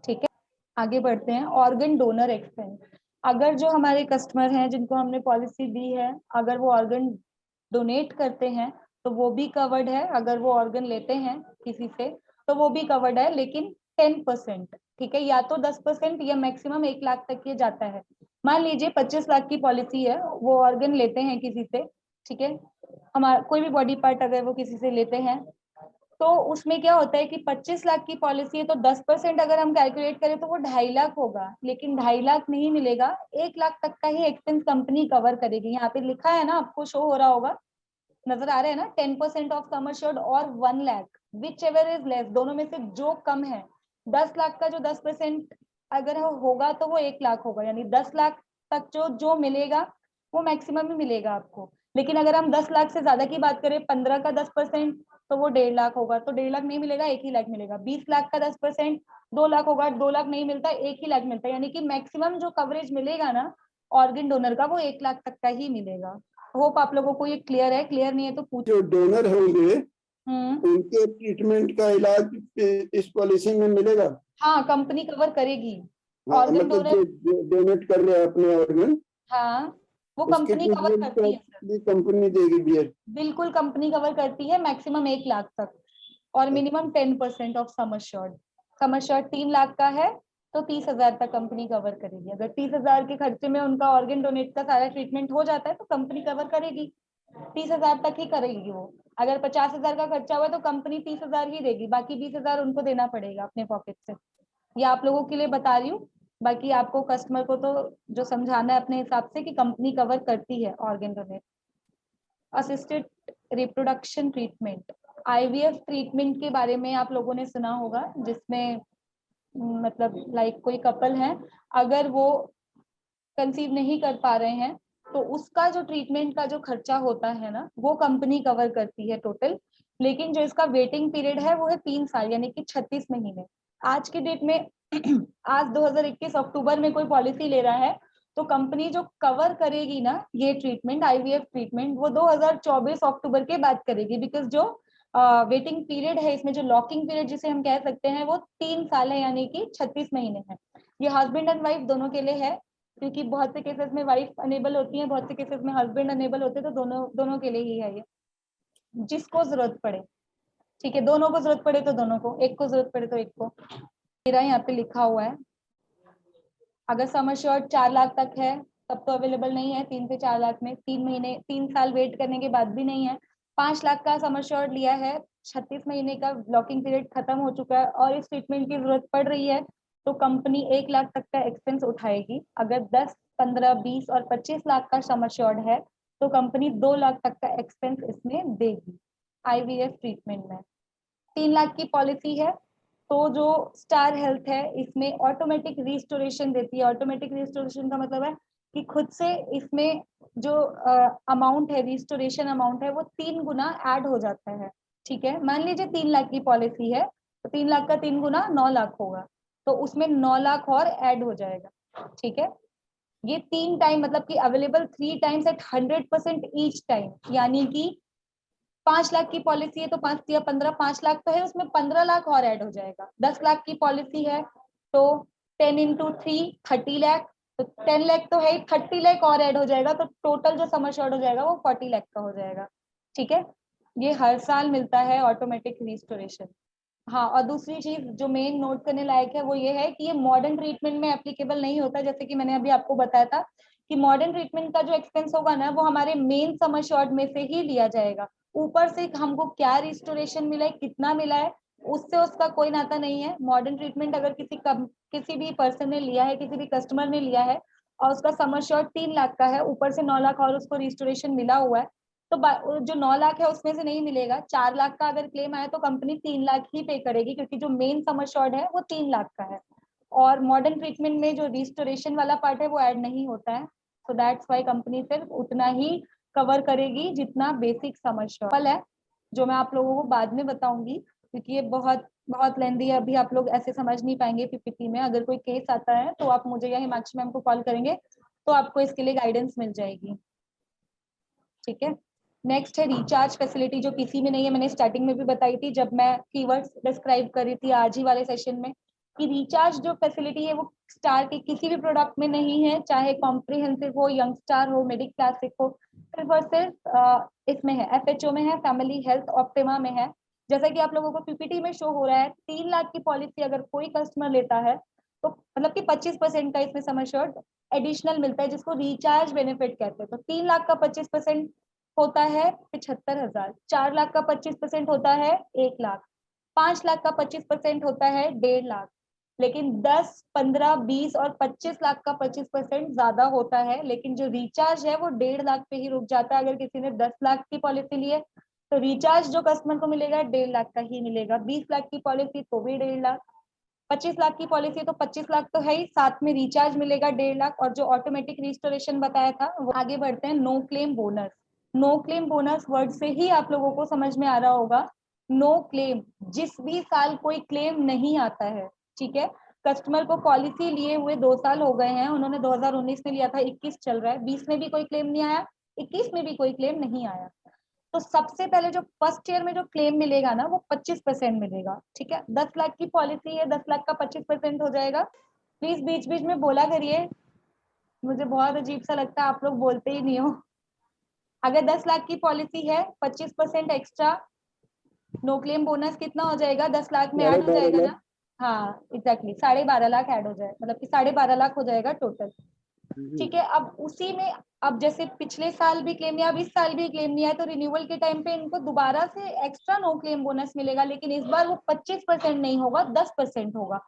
ठीक है, आगे बढ़ते हैं। ऑर्गन डोनर एक्सपेंस, अगर जो हमारे कस्टमर हैं जिनको हमने पॉलिसी दी है अगर वो ऑर्गन डोनेट करते हैं तो वो भी कवर्ड है। अगर वो ऑर्गन लेते हैं किसी से तो वो भी कवर्ड है, लेकिन 10%। ठीक है, या तो 10% या मैक्सिमम 1 लाख तक ये जाता है। मान लीजिए 25 लाख की पॉलिसी है, वो ऑर्गन लेते हैं किसी से, ठीक है, हमारा कोई भी बॉडी पार्ट अगर वो किसी से लेते हैं तो उसमें क्या होता है कि 25 लाख की पॉलिसी है तो 10% अगर हम कैलकुलेट करें तो वो 2.5 लाख होगा, लेकिन 2.5 लाख नहीं मिलेगा, 1 लाख तक का ही एक्सपेंस कंपनी कवर करेगी। यहाँ पे लिखा है ना, आपको शो हो रहा होगा, नजर आ रहा है ना, 10% ऑफ सम एश्योर्ड और 1 lakh which ever is less, दोनों में से जो कम है। 10 लाख का जो 10% अगर होगा तो वो 1 लाख होगा, यानी 10 लाख तक जो जो मिलेगा वो मैक्सिमम ही मिलेगा आपको। लेकिन अगर हम 10 लाख से ज्यादा की बात करें, 15 का 10% तो वो 1.5 लाख होगा, तो 1.5 लाख नहीं मिलेगा, 1 ही लाख मिलेगा। 20 लाख का 10% 2 लाख होगा, 2 लाख नहीं मिलता, 1 ही लाख मिलता है, यानी कि मैक्सिमम जो कवरेज मिलेगा ना ऑर्गन डोनर का वो 1 लाख तक का ही मिलेगा। होप आप लोगों को ये क्लियर है, क्लियर नहीं है तो पूछ। जो डोनर होंगे उनके ट्रीटमेंट का इलाज इस पॉलिसी में मिलेगा? हाँ, कंपनी कवर करेगी। हाँ, ऑर्गन मतलब डोनर, जो डोनेट कर रहे हैं अपने ऑर्गन, हाँ वो इसके कंपनी कवर ट्रीटमेंट करती है सर, भी कंपनी देगी बियर? बिल्कुल कंपनी कवर करती है, मैक्सिमम 1 लाख तक और minimum 10% of sum assured. Sum assured 3 lakh का है तो 30,000 तक कंपनी कवर करेगी। अगर 30,000 के खर्चे में उनका ऑर्गन डोनेट का सारा ट्रीटमेंट हो जाता है तो कंपनी कवर करेगी, 30,000 तक ही करेगी वो। अगर 50,000 का खर्चा हुआ तो कंपनी 30,000 ही देगी, बाकी 20,000 उनको देना पड़ेगा अपने पॉकेट से। ये आप लोगों के लिए बता रही हूँ, बाकी आपको कस्टमर को तो जो समझाना है अपने हिसाब से कि कंपनी कवर करती है organ donate. Assisted reproduction treatment, IVF treatment के बारे में आप लोगों ने सुना होगा, जिसमें मतलब लाइक कोई कपल है, अगर वो कंसीव नहीं कर पा रहे हैं तो उसका जो ट्रीटमेंट का जो खर्चा होता है ना वो कंपनी कवर करती है टोटल। लेकिन जो इसका वेटिंग पीरियड है वो है 3 साल, यानी कि 36 महीने। आज की डेट में आज 2021 अक्टूबर में कोई पॉलिसी ले रहा है तो कंपनी जो कवर करेगी ना ये ट्रीटमेंट, आईवीएफ ट्रीटमेंट, वो 2024 अक्टूबर के बाद करेगी। बिकॉज जो वेटिंग पीरियड है इसमें, जो लॉकिंग पीरियड जिसे हम कह सकते हैं, वो 3 साल है, यानी कि 36 महीने है। ये हस्बैंड एंड वाइफ दोनों के लिए है, क्योंकि बहुत से केसेस में वाइफ अनेबल होती है, बहुत से केसेस में हस्बैंड अनेबल होते हैं, तो दोनों दोनों के लिए ही है ये, जिसको जरूरत पड़े। ठीक है, दोनों को जरूरत पड़े तो दोनों को, एक को जरूरत पड़े तो एक को। मेरा यहाँ पे लिखा हुआ है, अगर सम अश्योर्ड 4 लाख तक है तब तो अवेलेबल नहीं है, 3 से 4 लाख में 3 महीने 3 साल वेट करने के बाद भी नहीं है। 5 लाख का सम अश्योर्ड लिया है, 36 महीने का ब्लॉकिंग पीरियड खत्म हो चुका है और इस ट्रीटमेंट की जरूरत पड़ रही है तो कंपनी 1 लाख तक का एक्सपेंस उठाएगी। अगर 10, 15, 20 और 25 लाख का सम अश्योर्ड है तो कंपनी 2 लाख तक का एक्सपेंस इसमें देगी आईवीएफ ट्रीटमेंट में। 3 लाख की पॉलिसी है तो जो स्टार हेल्थ है इसमें ऑटोमेटिक रिस्टोरेशन देती है। ऑटोमेटिक रिस्टोरेशन का मतलब है कि खुद से इसमें जो अमाउंट है, रिस्टोरेशन अमाउंट है, वो 3 गुना ऐड हो जाता है। ठीक है, मान लीजिए 3 लाख की पॉलिसी है तो 3 लाख का 3 गुना 9 लाख होगा, तो उसमें 9 लाख और ऐड हो जाएगा। ठीक है, ये 3 टाइम, मतलब कि available 3 times at 100% each time, यानी कि 5 लाख की पॉलिसी है तो 5 या 15, 5 लाख तो है, उसमें 15 लाख और ऐड हो जाएगा। 10 लाख की पॉलिसी है तो 10 × 3 30 लाख, तो 10 लाख तो है, 30 लाख और ऐड हो जाएगा, तो टोटल जो सम अश्योर्ड हो जाएगा वो 40 लाख का हो जाएगा। ठीक है, ये हर साल मिलता है ऑटोमेटिक रिस्टोरेशन। हाँ, और दूसरी चीज जो मेन नोट करने लायक है वो ये है कि ये मॉडर्न ट्रीटमेंट में एप्लीकेबल नहीं होता। जैसे कि मैंने अभी आपको बताया था कि मॉडर्न ट्रीटमेंट का जो एक्सपेंस होगा ना वो हमारे मेन सम अश्योर्ड में से ही लिया जाएगा। ऊपर से हमको क्या रिस्टोरेशन मिला है, कितना मिला है, उससे उसका कोई नाता नहीं है। मॉडर्न ट्रीटमेंट अगर किसी भी पर्सन ने लिया है, किसी भी कस्टमर ने लिया है और उसका सम अश्योर्ड 3 लाख का है, ऊपर से 9 लाख और उसको रिस्टोरेशन मिला हुआ है, तो जो 9 लाख है उसमें से नहीं मिलेगा। 4 लाख का अगर क्लेम आया तो कंपनी 3 लाख ही पे करेगी, क्योंकि जो मेन सम अश्योर्ड है वो 3 लाख का है और मॉडर्न ट्रीटमेंट में जो रिस्टोरेशन वाला पार्ट है वो ऐड नहीं होता है। सो दैट्स वाई कंपनी सिर्फ उतना ही कवर करेगी जितना बेसिक सम अश्योर्ड है, जो मैं आप लोगों को बाद में बताऊंगी, क्योंकि ये बहुत बहुत लेंदी है, अभी आप लोग ऐसे समझ नहीं पाएंगे पीपीटी में। अगर कोई केस आता है तो आप मुझे या हिमाक्षी मैम को कॉल करेंगे तो आपको इसके लिए गाइडेंस मिल जाएगी। ठीक है, नेक्स्ट है रिचार्ज फैसिलिटी, जो किसी में नहीं है। मैंने स्टार्टिंग में भी बताई थी जब मैं कीवर्ड्स डिस्क्राइब कर रही थी आज ही वाले सेशन में, कि रिचार्ज जो फैसिलिटी है वो स्टार के किसी भी प्रोडक्ट में नहीं है, चाहे कॉम्प्रिहेंसिव हो, यंग स्टार हो, मेडिक क्लासिक हो, सिर्फ और सिर्फ इसमें है, एफएचओ में है, फैमिली हेल्थ ऑप्टिमा में है। जैसा कि आप लोगों को पीपीटी में शो हो रहा है, 3 लाख की पॉलिसी अगर कोई कस्टमर लेता है तो मतलब कि 25% का इसमें सम अश्योर्ड एडिशनल मिलता है, जिसको रिचार्ज बेनिफिट कहते हैं। तो 3 लाख का 25% होता है 75,000, 4 लाख का 25% होता है 1 लाख, 5 लाख का 25% होता है 1.5 लाख। लेकिन 10, 15, 20 और 25 लाख का 25% ज्यादा होता है, लेकिन जो रिचार्ज है वो 1.5 लाख पे ही रुक जाता है। अगर किसी ने 10 लाख की पॉलिसी ली है तो रिचार्ज जो कस्टमर को मिलेगा 1.5 लाख का ही मिलेगा। 20 लाख की पॉलिसी तो भी 1.5 लाख, 25 लाख की पॉलिसी तो 25 लाख तो है ही, साथ में रिचार्ज मिलेगा 1.5 लाख। और जो ऑटोमेटिक रिस्टोरेशन बताया था वो आगे बढ़ते हैं। No claim bonus, no claim bonus word से ही आप लोगों को समझ में आ रहा होगा। नो क्लेम, जिस भी साल कोई क्लेम नहीं आता है, ठीक है, कस्टमर को पॉलिसी लिए हुए 2 साल हो गए हैं, उन्होंने 2019 में लिया था, 21 चल रहा है, 20 में भी कोई क्लेम नहीं आया, 21 में भी कोई क्लेम नहीं आया, तो सबसे पहले जो फर्स्ट ईयर में जो क्लेम मिलेगा ना वो 25% मिलेगा। ठीक है, 10 लाख की पॉलिसी है, 10 लाख का 25% हो जाएगा। प्लीज बीच बीच में बोला करिए, मुझे बहुत अजीब सा लगता है, आप लोग बोलते ही नहीं हो। अगर 10 लाख की पॉलिसी है, 25% एक्स्ट्रा नो क्लेम बोनस कितना हो जाएगा, 10 लाख में ऐड हो 12.5 जाएगा लाख। ना। हाँ एग्जैक्टली, 12.5 लाख ऐड हो जाए, मतलब कि 12.5 लाख हो जाएगा टोटल। जी। ठीक है, अब उसी में, अब जैसे पिछले साल भी क्लेम लिया, अब इस साल भी क्लेम लिया है, तो रिन्यूअल के टाइम पे इनको दोबारा से एक्स्ट्रा नो क्लेम बोनस मिलेगा, लेकिन इस बार वो 25% नहीं होगा, 10% होगा।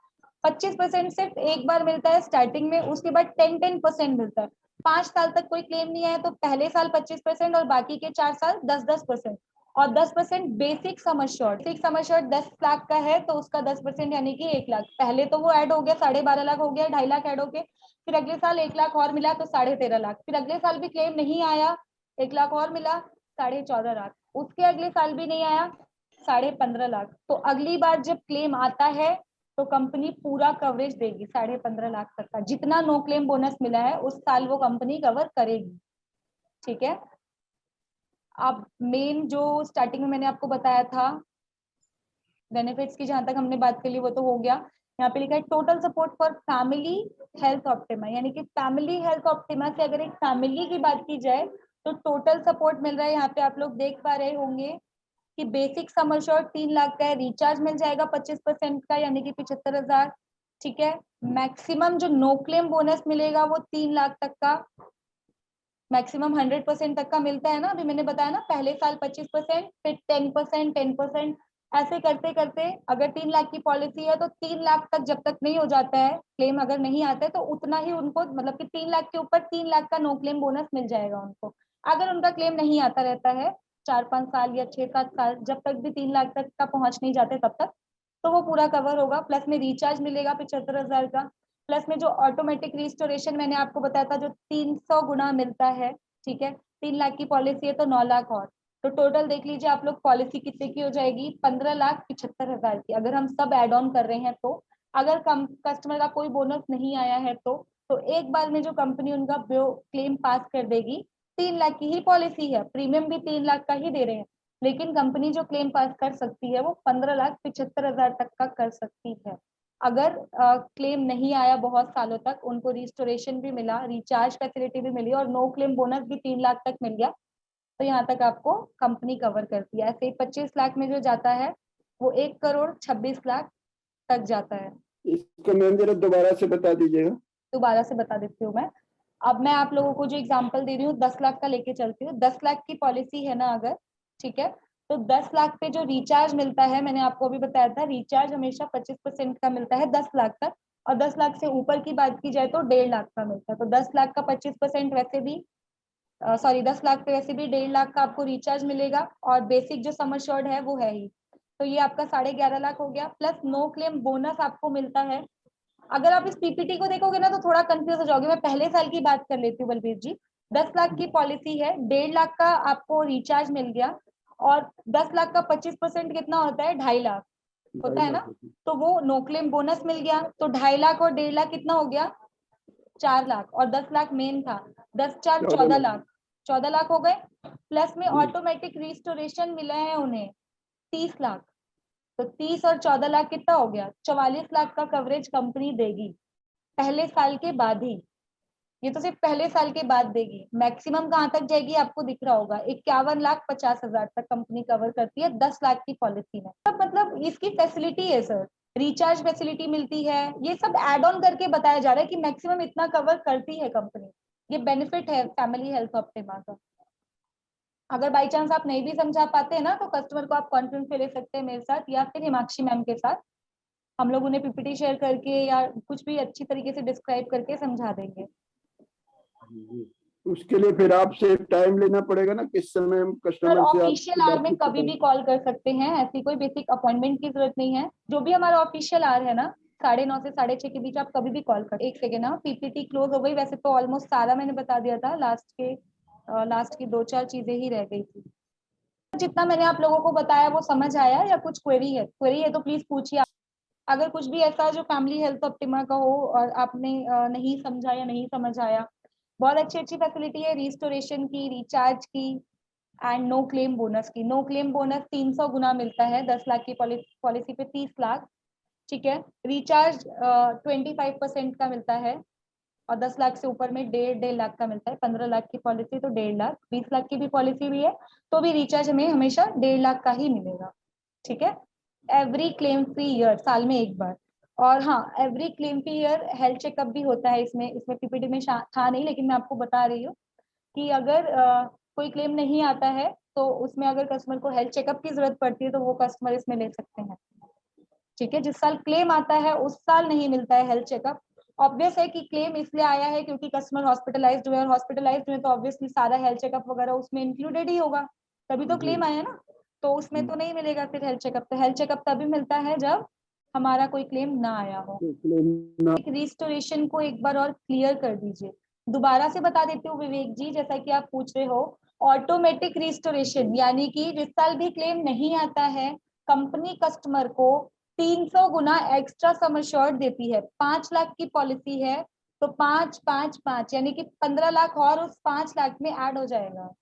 25% सिर्फ एक बार मिलता है स्टार्टिंग में, उसके बाद 10% मिलता है। 5 साल तक कोई क्लेम नहीं आया तो पहले साल 25% और बाकी के 4 साल 10-10%। और 10% basic sum assured, basic sum assured 10 lakh का है तो उसका 10% यानी कि 1 लाख। पहले तो वो ऐड हो गया, 12.5 लाख हो गया, 2.5 लाख ऐड हो गए, फिर अगले साल 1 लाख और मिला तो 13.5 लाख, फिर अगले साल भी क्लेम नहीं आया, 1 लाख और मिला, 14.5 लाख, उसके अगले साल भी नहीं आया, 15.5 लाख। तो अगली बार जब क्लेम आता है तो कंपनी पूरा कवरेज देगी, 15.5 लाख तक का जितना नो क्लेम बोनस मिला है उस साल वो कंपनी कवर करेगी। ठीक है, अब मेन जो स्टार्टिंग में मैंने आपको बताया था बेनिफिट्स की, जहां तक हमने बात कर ली वो तो हो गया। यहाँ पे लिखा है total support for family health optima, यानी कि फैमिली हेल्थ ऑप्टिमा से अगर एक फैमिली की बात की जाए तो टोटल सपोर्ट मिल रहा है। यहाँ पे आप लोग देख पा रहे होंगे कि बेसिक सम अश्योर्ड 3 लाख का है, रिचार्ज मिल जाएगा 25% का यानी कि 75,000। ठीक है, मैक्सिमम जो नो क्लेम बोनस मिलेगा वो 3 लाख तक का, मैक्सिमम 100% तक का मिलता है ना। अभी मैंने बताया ना, पहले साल 25%, फिर 10%, 10%, ऐसे करते करते अगर 3 लाख की पॉलिसी है तो 3 लाख तक जब तक नहीं हो जाता है क्लेम, अगर नहीं आता है तो उतना ही उनको, मतलब कि 3 लाख के ऊपर 3 लाख का नो क्लेम बोनस मिल जाएगा उनको। अगर उनका क्लेम नहीं आता रहता है 4-5 साल या 6-7 साल, जब तक भी 3 लाख तक का पहुंच नहीं जाते तब तक, तो वो पूरा कवर होगा। प्लस में रिचार्ज मिलेगा 75,000 का, प्लस में जो ऑटोमेटिक रिस्टोरेशन मैंने आपको बताया था जो 300 गुना मिलता है। ठीक है, 3 लाख की पॉलिसी है तो 9 लाख और, तो टोटल देख लीजिए आप लोग पॉलिसी कितने की हो जाएगी, 15,75,000 की, अगर हम सब एड ऑन कर रहे हैं तो। अगर कस्टमर का कोई बोनस नहीं आया है तो एक बार में जो कंपनी उनका क्लेम पास कर देगी, 3 लाख की ही पॉलिसी है, प्रीमियम भी 3 लाख का ही दे रहे हैं, लेकिन कंपनी जो क्लेम पास कर सकती है वो 15,75,000 तक का कर सकती है। अगर क्लेम नहीं आया बहुत सालों तक, उनको रिस्टोरेशन भी मिला, रिचार्ज फैसिलिटी भी मिली और नो क्लेम बोनस भी 3 लाख तक मिल गया, तो यहाँ तक आपको कंपनी कवर करती है। ऐसे ही 25 लाख में जो जाता है वो 1,26,00,000 तक जाता है। इसका मैम जरा दोबारा से बता दीजिएगा। दोबारा से बता देती हूँ मैं। अब मैं आप लोगों को जो एग्जांपल दे रही हूँ 10 लाख का लेके चलती हूँ। 10 लाख की पॉलिसी है ना अगर, ठीक है, तो 10 लाख पे जो रिचार्ज मिलता है, मैंने आपको अभी बताया था रिचार्ज हमेशा 25% का मिलता है 10 लाख तक, और 10 लाख से ऊपर की बात की जाए तो 1.5 लाख का मिलता है। तो 10 लाख का 25% वैसे भी, सॉरी 10 लाख पे वैसे भी 1.5 लाख का आपको रिचार्ज मिलेगा, और बेसिक जो सम अश्योर्ड है वो है ही, तो ये आपका 11.5 लाख हो गया। प्लस नो क्लेम बोनस आपको मिलता है। अगर आप इस पीपीटी को देखोगे ना तो थोड़ा कंफ्यूज हो जाओगे, मैं पहले साल की बात कर लेती हूँ बलबीर जी। 10 लाख की पॉलिसी है, 1.5 लाख का आपको रिचार्ज मिल गया, और 10 लाख का 25% कितना होता है, 2.5 लाख होता है 2.5 ना। लाख रुपए। तो वो नो क्लेम बोनस मिल गया, तो 2.5 लाख और 1.5 लाख कितना हो गया, 4 लाख, और 10 लाख मेन था, 10 4 14 14 लाख। लाख 14 लाख हो गए। प्लस में जी। ऑटोमेटिक रिस्टोरेशन मिला है उन्हें 30 लाख, तो 30 और 14 लाख कितना हो गया, 44 लाख का कवरेज कंपनी देगी पहले साल के बाद ही। ये तो सिर्फ पहले साल के बाद देगी। मैक्सिमम कहाँ तक जाएगी आपको दिख रहा होगा, 51,50,000 तक कंपनी कवर करती है 10 लाख की पॉलिसी में। तो मतलब इसकी फैसिलिटी है सर, रिचार्ज फैसिलिटी मिलती है, ये सब एड ऑन करके बताया जा रहा है कि मैक्सिमम इतना कवर करती है कंपनी। ये बेनिफिट है फैमिली हेल्थ ऑप्टिमा का। अगर बाई चांस आप नहीं भी समझा पाते हैं ना तो कस्टमर को आप कॉन्फ्रेंस पे ले सकते हैं मेरे साथ या फिर हिमाक्षी मैम के साथ, हम लोग उन्हें पीपीटी शेयर करके या कुछ भी अच्छी तरीके से डिस्क्राइब करके समझा देंगे। जी। उसके लिए फिर आपसे टाइम लेना पड़ेगा ना, किस समय हम सर कस्टमर से ऑफिशियल आपकी आवर में बातचीत कभी करें। भी कॉल कर सकते हैं, ऐसी कोई बेसिक अपॉइंटमेंट की जरूरत नहीं है। जो भी हमारा ऑफिशियल आवर है ना, 9:30 से 6:30 के बीच आप कभी भी कॉल कर। एक सेकेंड ना, पीपीटी क्लोज हो गई, वैसे तो ऑलमोस्ट सारा मैंने बता दिया था, लास्ट की 2-4 चीजें ही रह गई थी। जितना मैंने आप लोगों को बताया वो समझ आया या कुछ क्वेरी है तो प्लीज पूछिए। अगर कुछ भी ऐसा जो फैमिली हेल्थ ऑप्टिमा का हो और आपने नहीं समझा या नहीं समझ आया, बहुत अच्छी अच्छी फैसिलिटी है रिस्टोरेशन की, रिचार्ज की, एंड नो क्लेम बोनस की। नो क्लेम बोनस 300 गुना मिलता है 10 लाख की पॉलिसी पे 30 लाख। ठीक है, रिचार्ज 25% का मिलता है, और 10 लाख से ऊपर में 1.5 लाख का मिलता है। 15 लाख की पॉलिसी तो 1.5 लाख, 20 लाख की भी पॉलिसी भी है तो भी रिचार्ज हमें हमेशा 1.5 लाख का ही मिलेगा। ठीक है, एवरी क्लेम फ्री ईयर, साल में एक बार। और हाँ, every claim free year health checkup भी होता है इसमें। इसमें पीपीटी में था नहीं, लेकिन मैं आपको बता रही हूँ कि अगर कोई क्लेम नहीं आता है तो उसमें अगर कस्टमर को हेल्थ चेकअप की जरूरत पड़ती है तो वो कस्टमर इसमें ले सकते हैं। ठीक है, जिस साल क्लेम आता है उस साल नहीं मिलता है हेल्थ चेकअप। ऑब्वियस है कि क्लेम इसलिए आया है क्योंकि कस्टमर हॉस्पिटलाइज्ड हुए, और हॉस्पिटलाइज्ड हुए तो ऑब्वियसली सारा हेल्थ चेकअप वगैरह उसमें इंक्लूडेड ही होगा, तभी तो क्लेम आया ना। तो उसमें तो नहीं मिलेगा फिर हेल्थ चेकअप। तो हेल्थ चेकअप तभी मिलता है जब हमारा कोई क्लेम ना आया हो। एक रिस्टोरेशन को एक बार और क्लियर कर दीजिए, दोबारा से बता देती हूँ विवेक जी, जैसा कि आप पूछ रहे हो। ऑटोमेटिक रिस्टोरेशन यानी कि जिस साल भी क्लेम नहीं आता है, कंपनी कस्टमर को 300 गुना एक्स्ट्रा सम एश्योर्ड देती है। 5 लाख की पॉलिसी है तो 5 5 5 यानी कि 15 लाख और उस 5 लाख में ऐड हो जाएगा।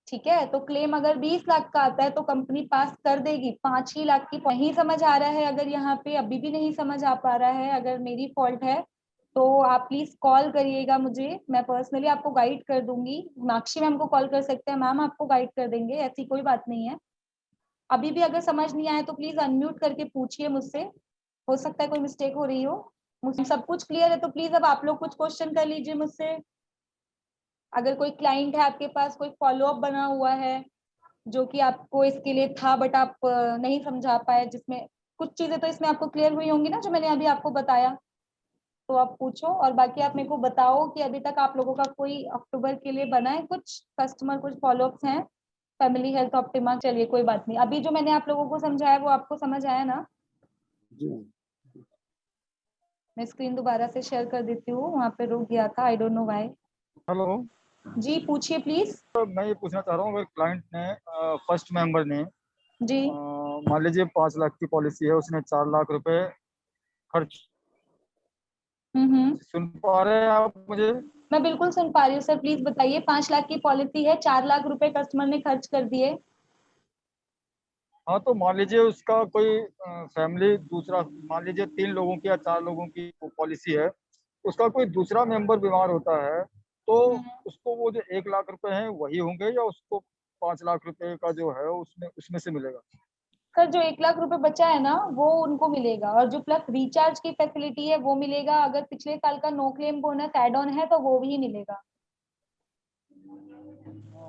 ठीक है, तो क्लेम अगर 20 लाख का आता है तो कंपनी पास कर देगी 5 ही लाख की। नहीं समझ आ रहा है, अगर यहाँ पे अभी भी नहीं समझ आ पा रहा है, अगर मेरी फॉल्ट है तो आप प्लीज कॉल करिएगा मुझे, मैं पर्सनली आपको गाइड कर दूंगी। मीनाक्षी मैम को कॉल कर सकते हैं, मैम आपको गाइड कर देंगे, ऐसी कोई बात नहीं है। अभी भी अगर समझ नहीं आए तो प्लीज अनम्यूट करके पूछिए मुझसे, हो सकता है कोई मिस्टेक हो रही हो। मुझे सब कुछ क्लियर है तो प्लीज अब आप लोग कुछ क्वेश्चन कर लीजिए मुझसे। अगर कोई क्लाइंट है आपके पास, कोई फॉलो अप बना हुआ है जो कि आपको इसके लिए था बट आप नहीं समझा पाए, जिसमें कुछ चीजें तो इसमें आपको क्लियर हुई होंगी ना जो मैंने अभी आपको बताया, तो आप पूछो। और बाकी आप मेरे को बताओ कि अभी तक आप लोगों का कोई अक्टूबर के लिए बना है, कुछ कस्टमर कुछ फॉलोअप्स हैं फैमिली हेल्थ ऑप्टिमा। चलिए कोई बात नहीं, अभी जो मैंने आप लोगों को समझाया वो आपको समझ आया ना। मैं स्क्रीन दोबारा से शेयर कर देती हूँ, वहां पे रुक गया था, I don't know why. Hello, जी पूछिए प्लीज। तो मैं ये पूछना चाह रहा हूँ, अगर क्लाइंट ने फर्स्ट मेंबर ने जी मान लीजिए 5 लाख की पॉलिसी है, उसने 4 लाख रुपए खर्च। हम्म। सुन पा रहे हैं आप मुझे? मैं बिल्कुल सुन पा रही हूँ सर, प्लीज बताइए। 5 लाख की पॉलिसी है, 4 लाख रुपए कस्टमर ने खर्च कर दिए। हाँ, तो मान लीजिए उसका कोई फैमिली दूसरा, मान लीजिए 3 लोगों की या 4 लोगों की पॉलिसी है, उसका कोई दूसरा मेंबर बीमार होता है, तो उसको वो जो 1 लाख रुपए हैं वही होंगे, या उसको 5 लाख रुपए का जो है उसमें उसमें से मिलेगा? सर जो 1 लाख रुपए बचा है ना वो उनको मिलेगा, और जो प्लस रिचार्ज की फैसिलिटी है वो मिलेगा। अगर पिछले साल का no claim bonus add on है तो वो भी मिलेगा।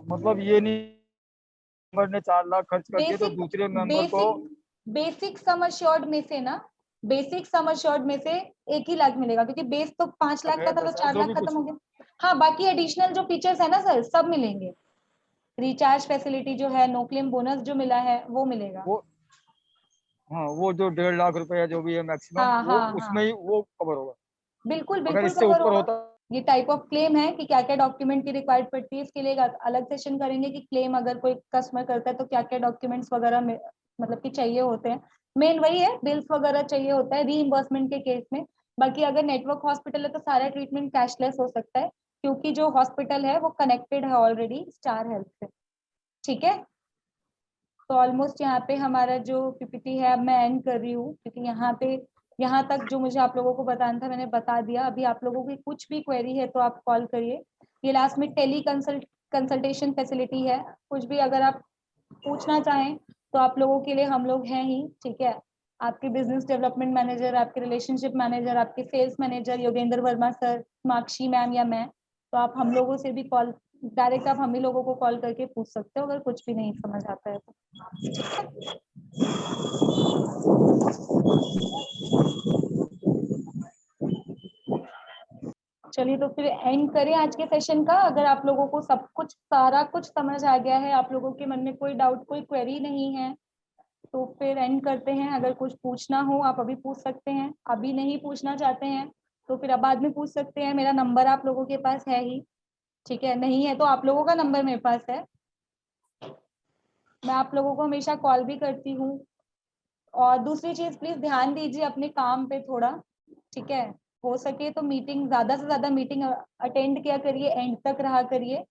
मतलब ये नहीं मेंबर ने 4 लाख खर्च कर दिए तो बेसिक दूसरे मेंबर को? बेसिक बेसिक सम अश्योर्ड में से ना, बेसिक सम अश्योर्ड में से 1 ही लाख मिलेगा, क्योंकि बेस तो 5 लाख का था तो वैसा 4 जो लाख भी खत्म कुछ हो गया। हाँ, बाकी एडिशनल जो फीचर्स है ना सर सब मिलेंगे। रिचार्ज फैसिलिटी जो है, नो क्लेम बोनस जो मिला है वो मिलेगा। वो, हाँ, वो जो 1.5 लाख रुपए या जो भी है मैक्सिमम, हाँ वो हाँ हाँ, उसमें ही वो कवर होगा। बिल्कुल अगर बिल्कुल इससे कवर ऊपर होगा। होता? ये टाइप ऑफ क्लेम है कि क्या क्या डॉक्यूमेंट की रिक्वायर्ड पड़ती है, इसके लिए एक अलग सेशन करेंगे कि क्लेम अगर कोई कस्टमर करता है तो क्या क्या डॉक्यूमेंट्स वगैरह मतलब कि चाहिए होते हैं। मेन वही है, बिल्स वगैरह चाहिए होता है रीइंबर्समेंट के केस में। बाकी अगर नेटवर्क हॉस्पिटल है तो सारा ट्रीटमेंट कैशलेस हो सकता है, क्योंकि जो हॉस्पिटल है वो कनेक्टेड है ऑलरेडी स्टार हेल्थ से। ठीक है, तो ऑलमोस्ट यहाँ पे हमारा जो पीपीटी है अब मैं एंड कर रही हूँ, क्योंकि यहाँ तक जो मुझे आप लोगों को बताना था मैंने बता दिया। अभी आप लोगों की कुछ भी क्वेरी है तो आप कॉल करिए। ये लास्ट में टेली कंसल्टेशन फैसिलिटी है, कुछ भी अगर आप पूछना चाहें तो आप लोगों के लिए हम लोग हैं ही। ठीक है, आपके बिजनेस डेवलपमेंट मैनेजर, आपके रिलेशनशिप मैनेजर, आपके sales manager Yogendra Verma sir, Makshi ma'am या मैं, तो आप हम लोगों से भी कॉल डायरेक्ट, आप हम ही लोगों को कॉल करके पूछ सकते हो अगर कुछ भी नहीं समझ आता है तो। चलिए तो फिर एंड करें आज के सेशन का। अगर आप लोगों को सब कुछ सारा कुछ समझ आ गया है, आप लोगों के मन में कोई डाउट कोई क्वेरी नहीं है, तो फिर एंड करते हैं। अगर कुछ पूछना हो आप अभी पूछ सकते हैं, अभी नहीं पूछना चाहते हैं तो फिर अब बाद में पूछ सकते हैं। मेरा नंबर आप लोगों के पास है ही, ठीक है, नहीं है तो आप लोगों का नंबर मेरे पास है, मैं आप लोगों को हमेशा कॉल भी करती हूँ। और दूसरी चीज प्लीज ध्यान दीजिए अपने काम पे थोड़ा, ठीक है। हो सके तो मीटिंग, ज्यादा से ज्यादा मीटिंग अटेंड किया करिए, एंड तक रहा करिए,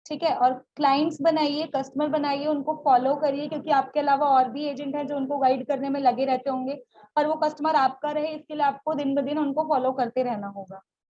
ठीक है। और क्लाइंट्स बनाइए, कस्टमर बनाइए, उनको फॉलो करिए, क्योंकि आपके अलावा और भी एजेंट हैं जो उनको गाइड करने में लगे रहते होंगे, पर वो कस्टमर आपका रहे इसके लिए आपको दिन ब दिन उनको फॉलो करते रहना होगा।